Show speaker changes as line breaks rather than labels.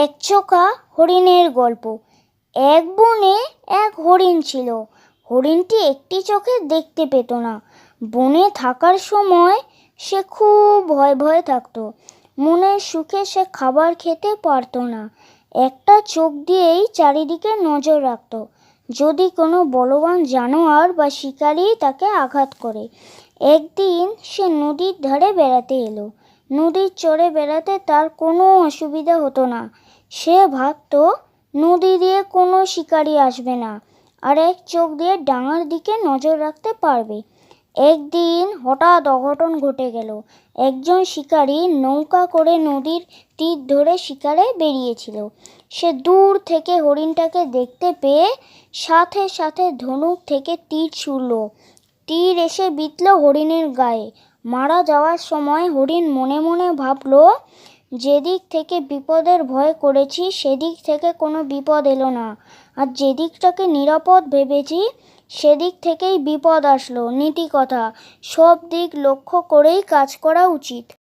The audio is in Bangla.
একচোখা হরিণের গল্প। এক বনে এক হরিণ ছিল। হরিণটি একটি চোখে দেখতে পেত না। বনে থাকার সময় সে খুব ভয়ে ভয়ে থাকত। মনের সুখে সে খাবার খেতে পারত না। একটা চোখ দিয়েই চারিদিকে নজর রাখত, যদি কোনো বলবান জানোয়ার বা শিকারী তাকে আঘাত করে। একদিন সে নদীর ধারে বেড়াতে এলো। নদীর চরে বেড়াতে তার কোনো অসুবিধা হতো না। সে ভাবত নদী দিয়ে কোনো শিকারী আসবে না, আর এক চোখ দিয়ে ডাঙার দিকে নজর রাখতে পারবে। একদিন হঠাৎ অঘটন ঘটে গেল। একজন শিকারী নৌকা করে নদীর তীর ধরে শিকারে বেরিয়েছিল। সে দূর থেকে হরিণটাকে দেখতে পেয়ে সাথে সাথে ধনুক থেকে তীর ছুড়ল। তীর এসে বিঁধল হরিণের গায়ে। মারা যাওয়ার সময় হরিণ মনে মনে ভাবল, যেদিক থেকে বিপদের ভয় করেছি সেদিক থেকে কোনো বিপদ এলো না, আর যেদিকটাকে নিরাপদ ভেবেছি সেদিক থেকেই বিপদ আসলো। নীতি কথা, সব দিক লক্ষ্য করেই কাজ করা উচিত।